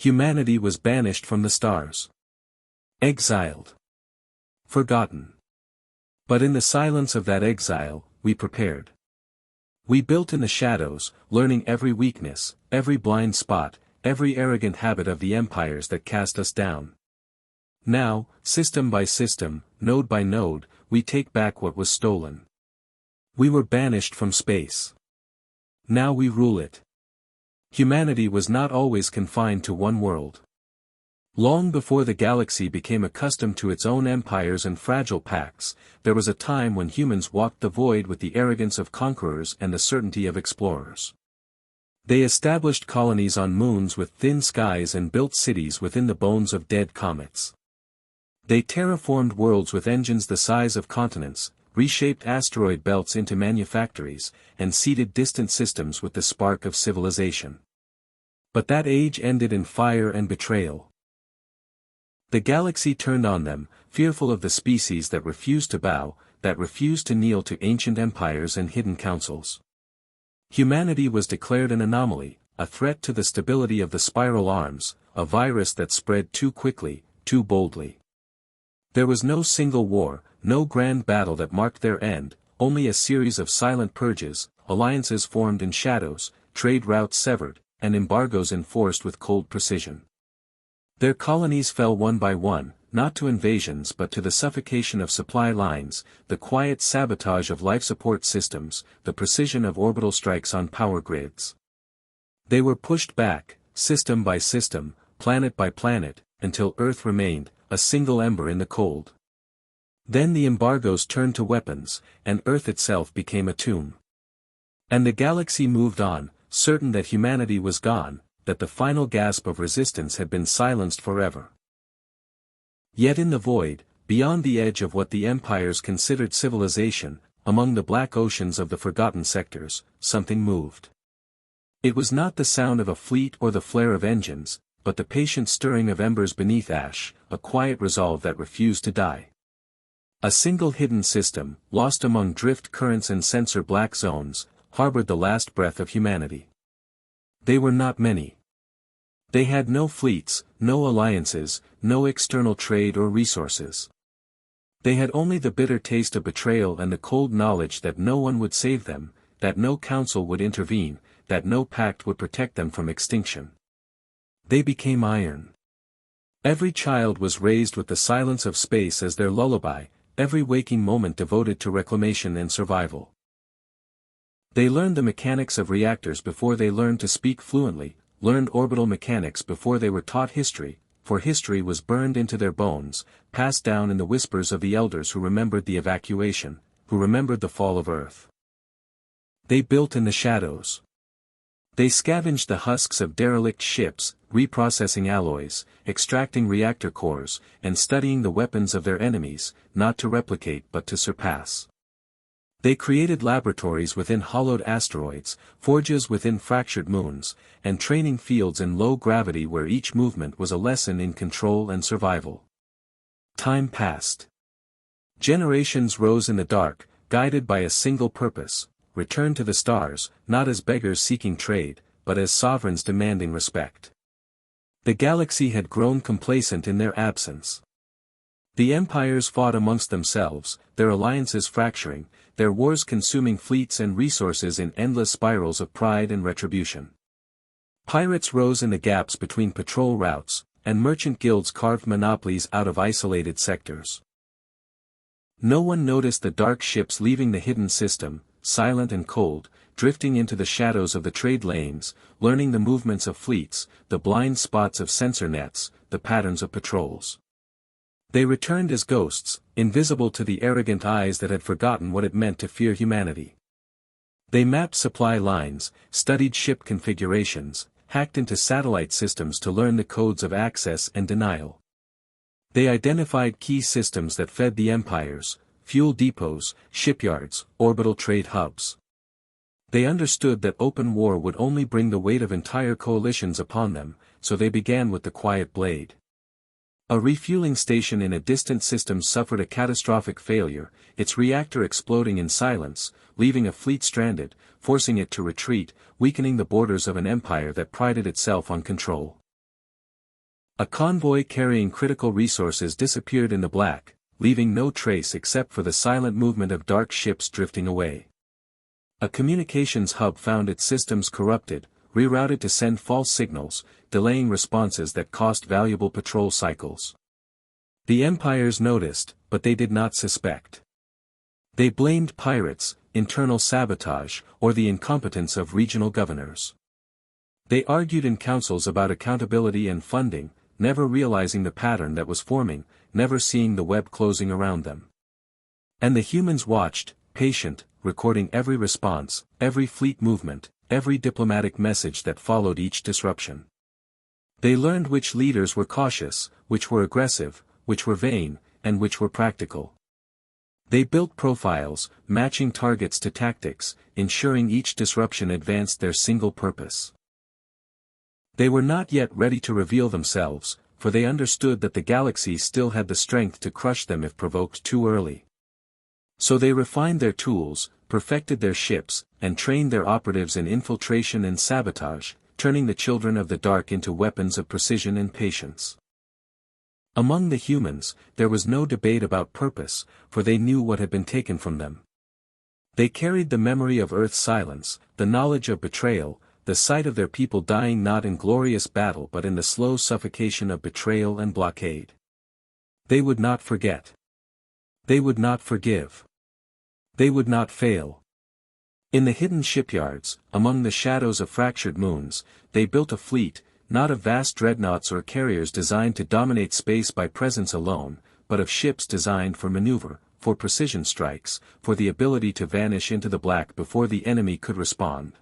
Humanity was banished from the stars. Exiled. Forgotten. But in the silence of that exile, we prepared. We built in the shadows, learning every weakness, every blind spot, every arrogant habit of the empires that cast us down. Now, system by system, node by node, we take back what was stolen. We were banished from space. Now we rule it. Humanity was not always confined to one world. Long before the galaxy became accustomed to its own empires and fragile pacts, there was a time when humans walked the void with the arrogance of conquerors and the certainty of explorers. They established colonies on moons with thin skies and built cities within the bones of dead comets. They terraformed worlds with engines the size of continents, reshaped asteroid belts into manufactories, and seeded distant systems with the spark of civilization. But that age ended in fire and betrayal. The galaxy turned on them, fearful of the species that refused to bow, that refused to kneel to ancient empires and hidden councils. Humanity was declared an anomaly, a threat to the stability of the spiral arms, a virus that spread too quickly, too boldly. There was no single war, no grand battle that marked their end, only a series of silent purges, alliances formed in shadows, trade routes severed, and embargoes enforced with cold precision. Their colonies fell one by one, not to invasions but to the suffocation of supply lines, the quiet sabotage of life support systems, the precision of orbital strikes on power grids. They were pushed back, system by system, planet by planet, until Earth remained, a single ember in the cold. Then the embargoes turned to weapons, and Earth itself became a tomb. And the galaxy moved on, certain that humanity was gone, that the final gasp of resistance had been silenced forever. Yet in the void, beyond the edge of what the empires considered civilization, among the black oceans of the forgotten sectors, something moved. It was not the sound of a fleet or the flare of engines, but the patient stirring of embers beneath ash, a quiet resolve that refused to die. A single hidden system, lost among drift currents and sensor black zones, harbored the last breath of humanity. They were not many. They had no fleets, no alliances, no external trade or resources. They had only the bitter taste of betrayal and the cold knowledge that no one would save them, that no council would intervene, that no pact would protect them from extinction. They became iron. Every child was raised with the silence of space as their lullaby, every waking moment devoted to reclamation and survival. They learned the mechanics of reactors before they learned to speak fluently, learned orbital mechanics before they were taught history, for history was burned into their bones, passed down in the whispers of the elders who remembered the evacuation, who remembered the fall of Earth. They built in the shadows. They scavenged the husks of derelict ships, reprocessing alloys, extracting reactor cores, and studying the weapons of their enemies, not to replicate but to surpass. They created laboratories within hollowed asteroids, forges within fractured moons, and training fields in low gravity where each movement was a lesson in control and survival. Time passed. Generations rose in the dark, guided by a single purpose: return to the stars, not as beggars seeking trade, but as sovereigns demanding respect. The galaxy had grown complacent in their absence. The empires fought amongst themselves, their alliances fracturing, their wars consuming fleets and resources in endless spirals of pride and retribution. Pirates rose in the gaps between patrol routes, and merchant guilds carved monopolies out of isolated sectors. No one noticed the dark ships leaving the hidden system, silent and cold, drifting into the shadows of the trade lanes, learning the movements of fleets, the blind spots of sensor nets, the patterns of patrols. They returned as ghosts, invisible to the arrogant eyes that had forgotten what it meant to fear humanity. They mapped supply lines, studied ship configurations, hacked into satellite systems to learn the codes of access and denial. They identified key systems that fed the empires: fuel depots, shipyards, orbital trade hubs. They understood that open war would only bring the weight of entire coalitions upon them, so they began with the quiet blade. A refueling station in a distant system suffered a catastrophic failure, its reactor exploding in silence, leaving a fleet stranded, forcing it to retreat, weakening the borders of an empire that prided itself on control. A convoy carrying critical resources disappeared in the black, leaving no trace except for the silent movement of dark ships drifting away. A communications hub found its systems corrupted, rerouted to send false signals, delaying responses that cost valuable patrol cycles. The Empires noticed, but they did not suspect. They blamed pirates, internal sabotage, or the incompetence of regional governors. They argued in councils about accountability and funding, never realizing the pattern that was forming, never seeing the web closing around them. And the humans watched, patient, recording every response, every fleet movement, every diplomatic message that followed each disruption. They learned which leaders were cautious, which were aggressive, which were vain, and which were practical. They built profiles, matching targets to tactics, ensuring each disruption advanced their single purpose. They were not yet ready to reveal themselves, for they understood that the galaxy still had the strength to crush them if provoked too early. So they refined their tools, perfected their ships, and trained their operatives in infiltration and sabotage, turning the children of the dark into weapons of precision and patience. Among the humans, there was no debate about purpose, for they knew what had been taken from them. They carried the memory of Earth's silence, the knowledge of betrayal, the sight of their people dying not in glorious battle but in the slow suffocation of betrayal and blockade. They would not forget. They would not forgive. They would not fail. In the hidden shipyards, among the shadows of fractured moons, they built a fleet, not of vast dreadnoughts or carriers designed to dominate space by presence alone, but of ships designed for maneuver, for precision strikes, for the ability to vanish into the black before the enemy could respond.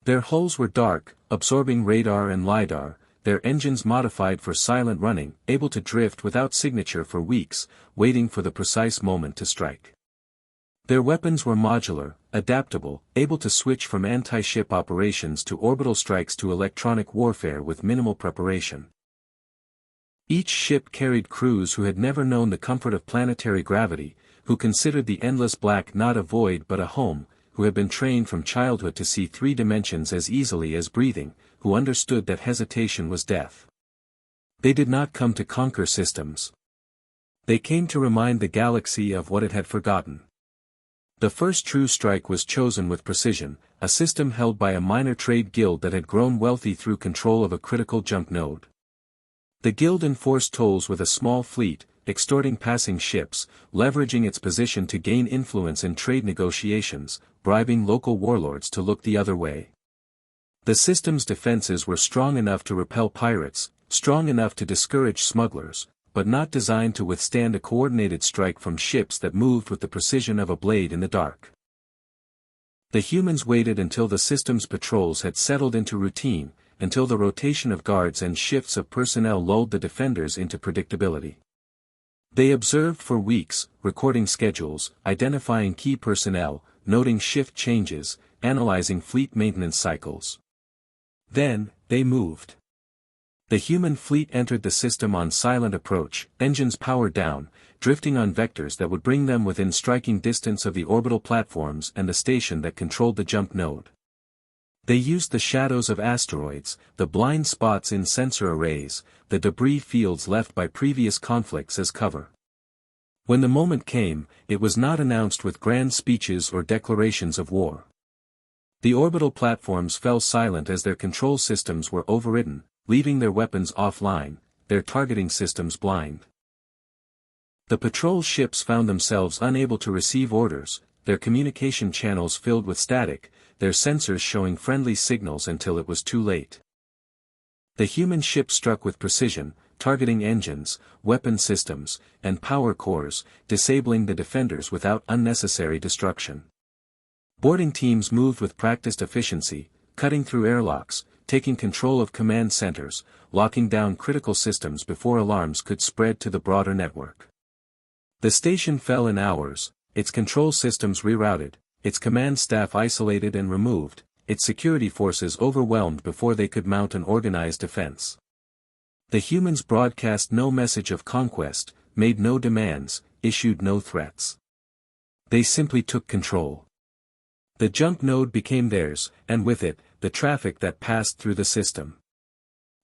Their hulls were dark, absorbing radar and lidar, their engines modified for silent running, able to drift without signature for weeks, waiting for the precise moment to strike. Their weapons were modular, adaptable, able to switch from anti-ship operations to orbital strikes to electronic warfare with minimal preparation. Each ship carried crews who had never known the comfort of planetary gravity, who considered the endless black not a void but a home, who had been trained from childhood to see 3 dimensions as easily as breathing, who understood that hesitation was death. They did not come to conquer systems. They came to remind the galaxy of what it had forgotten. The first true strike was chosen with precision, a system held by a minor trade guild that had grown wealthy through control of a critical junk node. The guild enforced tolls with a small fleet, extorting passing ships, leveraging its position to gain influence in trade negotiations, bribing local warlords to look the other way. The system's defenses were strong enough to repel pirates, strong enough to discourage smugglers, but not designed to withstand a coordinated strike from ships that moved with the precision of a blade in the dark. The humans waited until the system's patrols had settled into routine, until the rotation of guards and shifts of personnel lulled the defenders into predictability. They observed for weeks, recording schedules, identifying key personnel, noting shift changes, analyzing fleet maintenance cycles. Then, they moved. The human fleet entered the system on silent approach, engines powered down, drifting on vectors that would bring them within striking distance of the orbital platforms and the station that controlled the jump node. They used the shadows of asteroids, the blind spots in sensor arrays, the debris fields left by previous conflicts as cover. When the moment came, it was not announced with grand speeches or declarations of war. The orbital platforms fell silent as their control systems were overridden, leaving their weapons offline, their targeting systems blind. The patrol ships found themselves unable to receive orders, their communication channels filled with static, their sensors showing friendly signals until it was too late. The human ship struck with precision, targeting engines, weapon systems, and power cores, disabling the defenders without unnecessary destruction. Boarding teams moved with practiced efficiency, cutting through airlocks, taking control of command centers, locking down critical systems before alarms could spread to the broader network. The station fell in hours, its control systems rerouted, its command staff isolated and removed, its security forces overwhelmed before they could mount an organized defense. The humans broadcast no message of conquest, made no demands, issued no threats. They simply took control. The jump node became theirs, and with it, the traffic that passed through the system.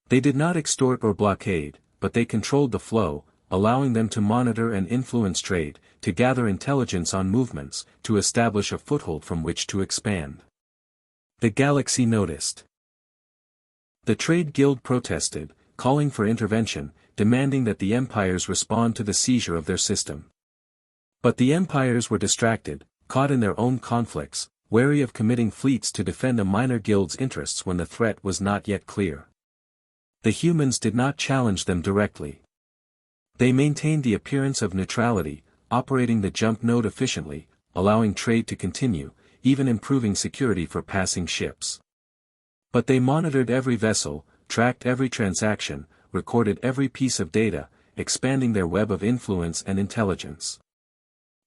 They did not extort or blockade, but they controlled the flow, allowing them to monitor and influence trade, to gather intelligence on movements, to establish a foothold from which to expand. The galaxy noticed. The Trade Guild protested, calling for intervention, demanding that the empires respond to the seizure of their system. But the empires were distracted, caught in their own conflicts, wary of committing fleets to defend a minor guild's interests when the threat was not yet clear. The humans did not challenge them directly. They maintained the appearance of neutrality, operating the jump node efficiently, allowing trade to continue, even improving security for passing ships. But they monitored every vessel, tracked every transaction, recorded every piece of data, expanding their web of influence and intelligence.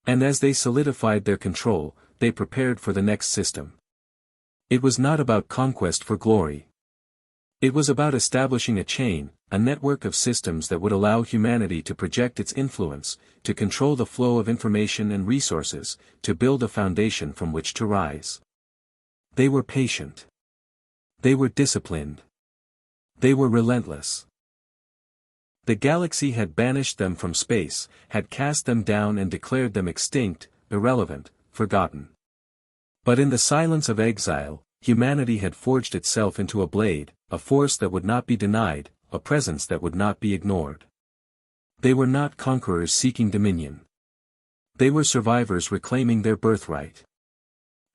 And as they solidified their control, they prepared for the next system. It was not about conquest for glory. It was about establishing a chain, a network of systems that would allow humanity to project its influence, to control the flow of information and resources, to build a foundation from which to rise. They were patient. They were disciplined. They were relentless. The galaxy had banished them from space, had cast them down and declared them extinct, irrelevant, forgotten. But in the silence of exile, humanity had forged itself into a blade, a force that would not be denied, a presence that would not be ignored. They were not conquerors seeking dominion. They were survivors reclaiming their birthright.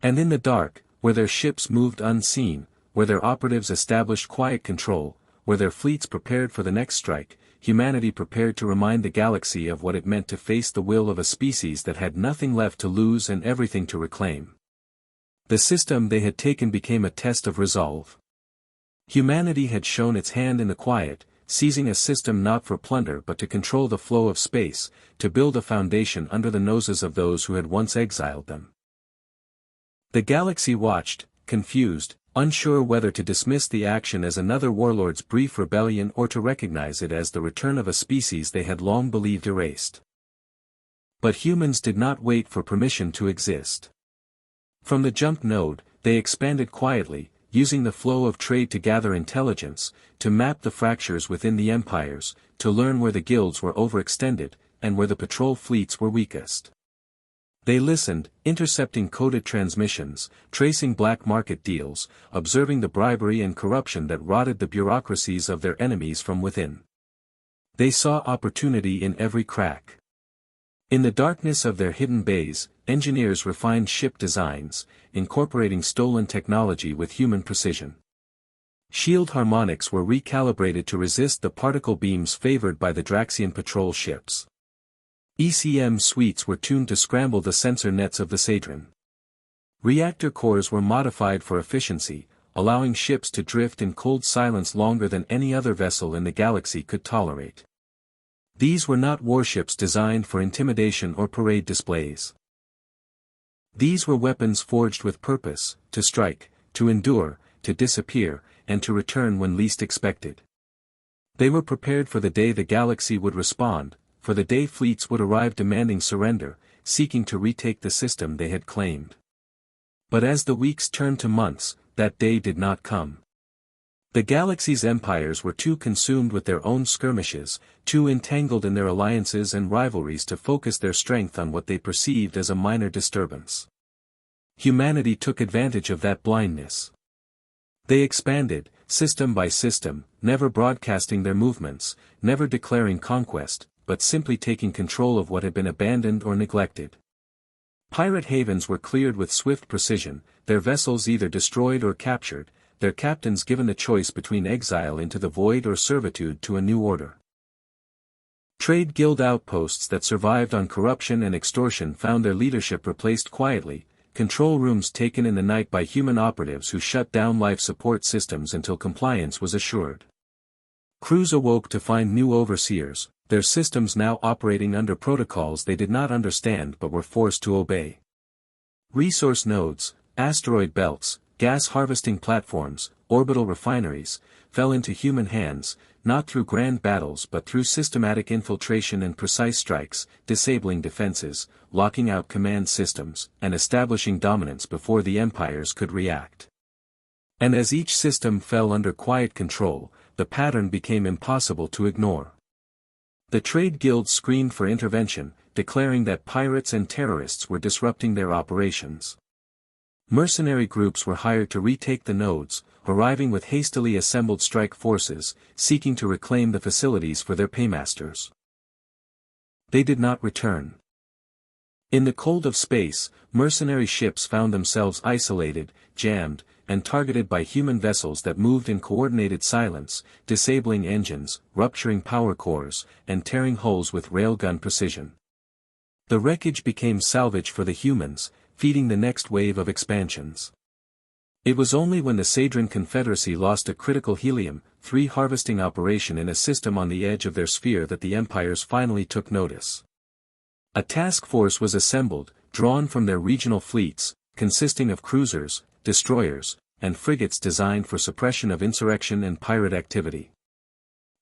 And in the dark, where their ships moved unseen, where their operatives established quiet control, where their fleets prepared for the next strike, humanity prepared to remind the galaxy of what it meant to face the will of a species that had nothing left to lose and everything to reclaim. The system they had taken became a test of resolve. Humanity had shown its hand in the quiet, seizing a system not for plunder but to control the flow of space, to build a foundation under the noses of those who had once exiled them. The galaxy watched, confused, unsure whether to dismiss the action as another warlord's brief rebellion or to recognize it as the return of a species they had long believed erased. But humans did not wait for permission to exist. From the jump node, they expanded quietly, using the flow of trade to gather intelligence, to map the fractures within the empires, to learn where the guilds were overextended, and where the patrol fleets were weakest. They listened, intercepting coded transmissions, tracing black market deals, observing the bribery and corruption that rotted the bureaucracies of their enemies from within. They saw opportunity in every crack. In the darkness of their hidden bays, engineers refined ship designs, incorporating stolen technology with human precision. Shield harmonics were recalibrated to resist the particle beams favored by the Draxian patrol ships. ECM suites were tuned to scramble the sensor nets of the Sadron. Reactor cores were modified for efficiency, allowing ships to drift in cold silence longer than any other vessel in the galaxy could tolerate. These were not warships designed for intimidation or parade displays. These were weapons forged with purpose, to strike, to endure, to disappear, and to return when least expected. They were prepared for the day the galaxy would respond, for the day fleets would arrive demanding surrender, seeking to retake the system they had claimed. But as the weeks turned to months, that day did not come. The galaxy's empires were too consumed with their own skirmishes, too entangled in their alliances and rivalries to focus their strength on what they perceived as a minor disturbance. Humanity took advantage of that blindness. They expanded, system by system, never broadcasting their movements, never declaring conquest, but simply taking control of what had been abandoned or neglected. Pirate havens were cleared with swift precision, their vessels either destroyed or captured, their captains given the choice between exile into the void or servitude to a new order. Trade guild outposts that survived on corruption and extortion found their leadership replaced quietly, control rooms taken in the night by human operatives who shut down life support systems until compliance was assured. Crews awoke to find new overseers, their systems now operating under protocols they did not understand but were forced to obey. Resource nodes, asteroid belts, gas harvesting platforms, orbital refineries, fell into human hands, not through grand battles but through systematic infiltration and precise strikes, disabling defenses, locking out command systems, and establishing dominance before the empires could react. And as each system fell under quiet control, the pattern became impossible to ignore. The trade guilds screamed for intervention, declaring that pirates and terrorists were disrupting their operations. Mercenary groups were hired to retake the nodes, arriving with hastily assembled strike forces, seeking to reclaim the facilities for their paymasters. They did not return. In the cold of space, mercenary ships found themselves isolated, jammed, and targeted by human vessels that moved in coordinated silence, disabling engines, rupturing power cores, and tearing hulls with railgun precision. The wreckage became salvage for the humans, feeding the next wave of expansions. It was only when the Sadran Confederacy lost a critical helium-3 harvesting operation in a system on the edge of their sphere that the empires finally took notice. A task force was assembled, drawn from their regional fleets, consisting of cruisers, destroyers, and frigates designed for suppression of insurrection and pirate activity.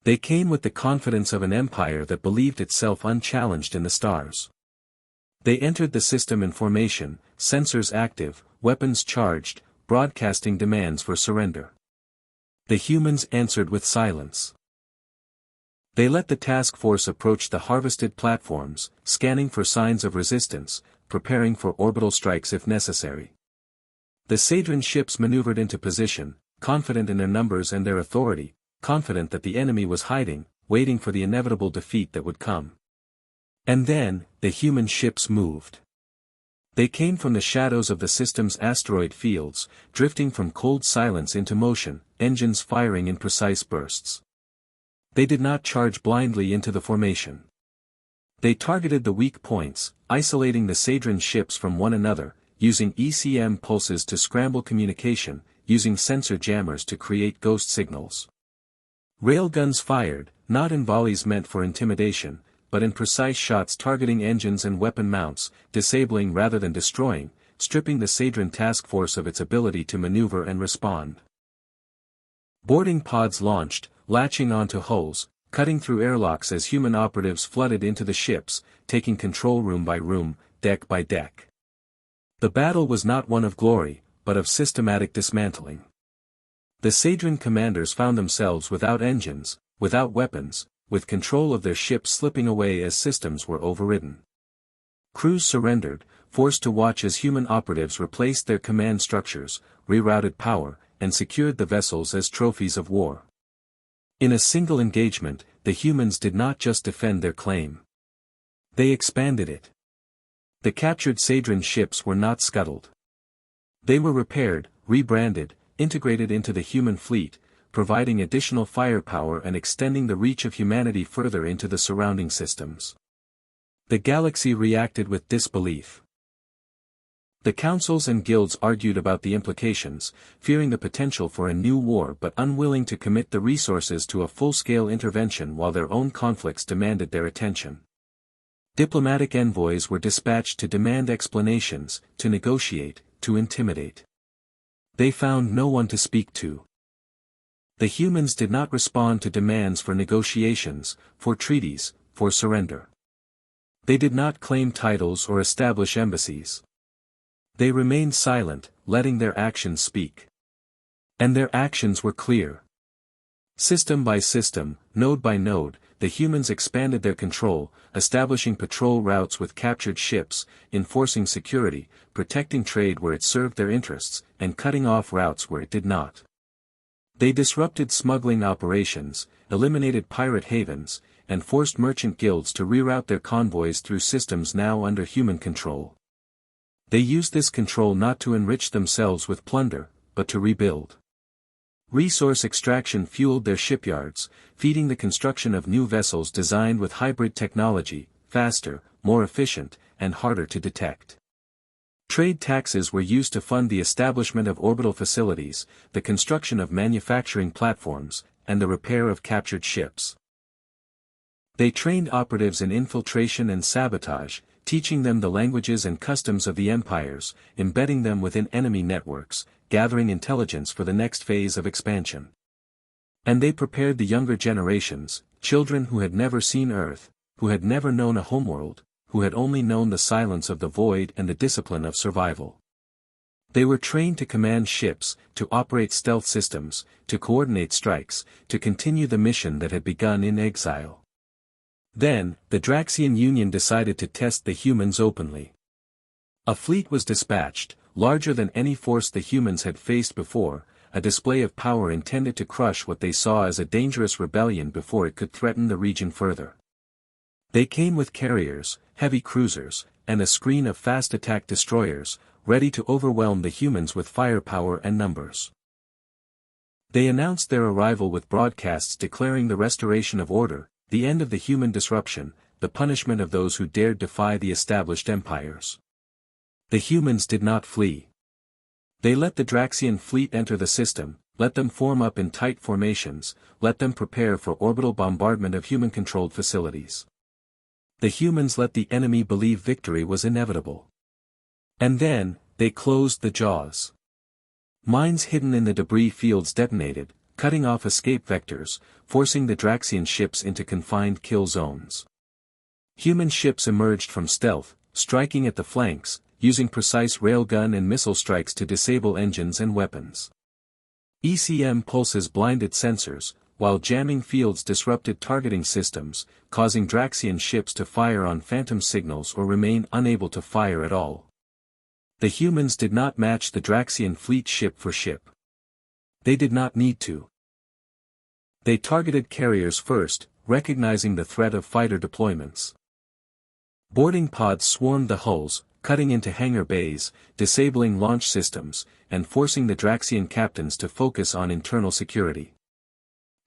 They came with the confidence of an empire that believed itself unchallenged in the stars. They entered the system in formation, sensors active, weapons charged, broadcasting demands for surrender. The humans answered with silence. They let the task force approach the harvested platforms, scanning for signs of resistance, preparing for orbital strikes if necessary. The Sadran ships maneuvered into position, confident in their numbers and their authority, confident that the enemy was hiding, waiting for the inevitable defeat that would come. And then, the human ships moved. They came from the shadows of the system's asteroid fields, drifting from cold silence into motion, engines firing in precise bursts. They did not charge blindly into the formation. They targeted the weak points, isolating the Sadran ships from one another, using ECM pulses to scramble communication, using sensor jammers to create ghost signals. Railguns fired, not in volleys meant for intimidation, but in precise shots targeting engines and weapon mounts, disabling rather than destroying, stripping the Sadran task force of its ability to maneuver and respond. Boarding pods launched, latching onto hulls, cutting through airlocks as human operatives flooded into the ships, taking control room by room, deck by deck. The battle was not one of glory, but of systematic dismantling. The Sadran commanders found themselves without engines, without weapons, with control of their ships slipping away as systems were overridden. Crews surrendered, forced to watch as human operatives replaced their command structures, rerouted power, and secured the vessels as trophies of war. In a single engagement, the humans did not just defend their claim. They expanded it. The captured Sadran ships were not scuttled. They were repaired, rebranded, integrated into the human fleet, providing additional firepower and extending the reach of humanity further into the surrounding systems. The galaxy reacted with disbelief. The councils and guilds argued about the implications, fearing the potential for a new war but unwilling to commit the resources to a full-scale intervention while their own conflicts demanded their attention. Diplomatic envoys were dispatched to demand explanations, to negotiate, to intimidate. They found no one to speak to. The humans did not respond to demands for negotiations, for treaties, for surrender. They did not claim titles or establish embassies. They remained silent, letting their actions speak. And their actions were clear. System by system, node by node, the humans expanded their control, establishing patrol routes with captured ships, enforcing security, protecting trade where it served their interests, and cutting off routes where it did not. They disrupted smuggling operations, eliminated pirate havens, and forced merchant guilds to reroute their convoys through systems now under human control. They used this control not to enrich themselves with plunder, but to rebuild. Resource extraction fueled their shipyards, feeding the construction of new vessels designed with hybrid technology, faster, more efficient, and harder to detect. Trade taxes were used to fund the establishment of orbital facilities, the construction of manufacturing platforms, and the repair of captured ships. They trained operatives in infiltration and sabotage, teaching them the languages and customs of the empires, embedding them within enemy networks, gathering intelligence for the next phase of expansion. And they prepared the younger generations, children who had never seen Earth, who had never known a homeworld, who had only known the silence of the void and the discipline of survival. They were trained to command ships, to operate stealth systems, to coordinate strikes, to continue the mission that had begun in exile. Then, the Draxian Union decided to test the humans openly. A fleet was dispatched, larger than any force the humans had faced before, a display of power intended to crush what they saw as a dangerous rebellion before it could threaten the region further. They came with carriers, heavy cruisers, and a screen of fast attack destroyers, ready to overwhelm the humans with firepower and numbers. They announced their arrival with broadcasts declaring the restoration of order, the end of the human disruption, the punishment of those who dared defy the established empires. The humans did not flee. They let the Draxian fleet enter the system, let them form up in tight formations, let them prepare for orbital bombardment of human-controlled facilities. The humans let the enemy believe victory was inevitable. And then, they closed the jaws. Mines hidden in the debris fields detonated, cutting off escape vectors, forcing the Draxian ships into confined kill zones. Human ships emerged from stealth, striking at the flanks, using precise railgun and missile strikes to disable engines and weapons. ECM pulses blinded sensors, while jamming fields disrupted targeting systems, causing Draxian ships to fire on phantom signals or remain unable to fire at all. The humans did not match the Draxian fleet ship for ship. They did not need to. They targeted carriers first, recognizing the threat of fighter deployments. Boarding pods swarmed the hulls, cutting into hangar bays, disabling launch systems, and forcing the Draxian captains to focus on internal security.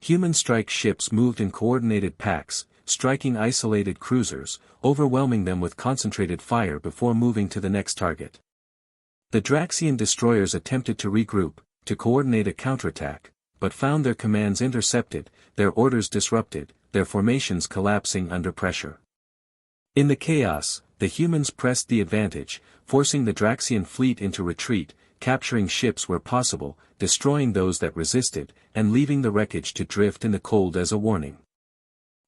Human strike ships moved in coordinated packs, striking isolated cruisers, overwhelming them with concentrated fire before moving to the next target. The Draxian destroyers attempted to regroup, to coordinate a counterattack, but found their commands intercepted, their orders disrupted, their formations collapsing under pressure. In the chaos, the humans pressed the advantage, forcing the Draxian fleet into retreat, capturing ships where possible, destroying those that resisted, and leaving the wreckage to drift in the cold as a warning.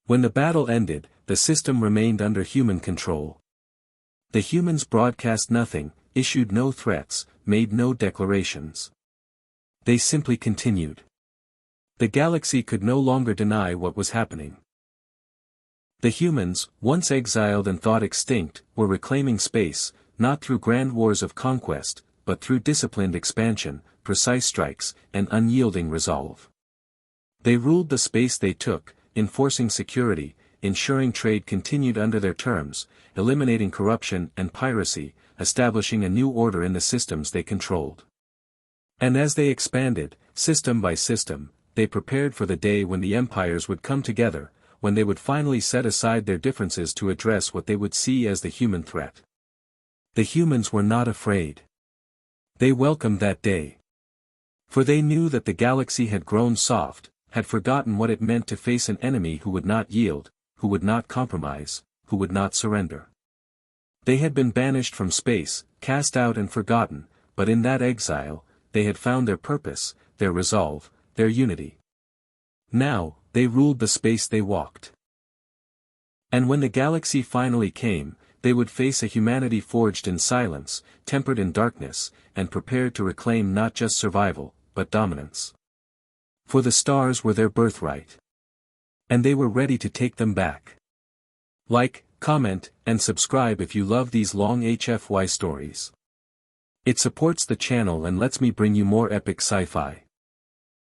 When the battle ended, the system remained under human control. The humans broadcast nothing, issued no threats, made no declarations. They simply continued. The galaxy could no longer deny what was happening. The humans, once exiled and thought extinct, were reclaiming space, not through grand wars of conquest, but through disciplined expansion, precise strikes, and unyielding resolve. They ruled the space they took, enforcing security, ensuring trade continued under their terms, eliminating corruption and piracy, establishing a new order in the systems they controlled. And as they expanded, system by system, they prepared for the day when the empires would come together, when they would finally set aside their differences to address what they would see as the human threat. The humans were not afraid. They welcomed that day. For they knew that the galaxy had grown soft, had forgotten what it meant to face an enemy who would not yield, who would not compromise, who would not surrender. They had been banished from space, cast out and forgotten, but in that exile, they had found their purpose, their resolve, their unity. Now, they ruled the space they walked. And when the galaxy finally came, they would face a humanity forged in silence, tempered in darkness, and prepared to reclaim not just survival, but dominance. For the stars were their birthright. And they were ready to take them back. Like, comment, and subscribe if you love these long HFY stories. It supports the channel and lets me bring you more epic sci-fi.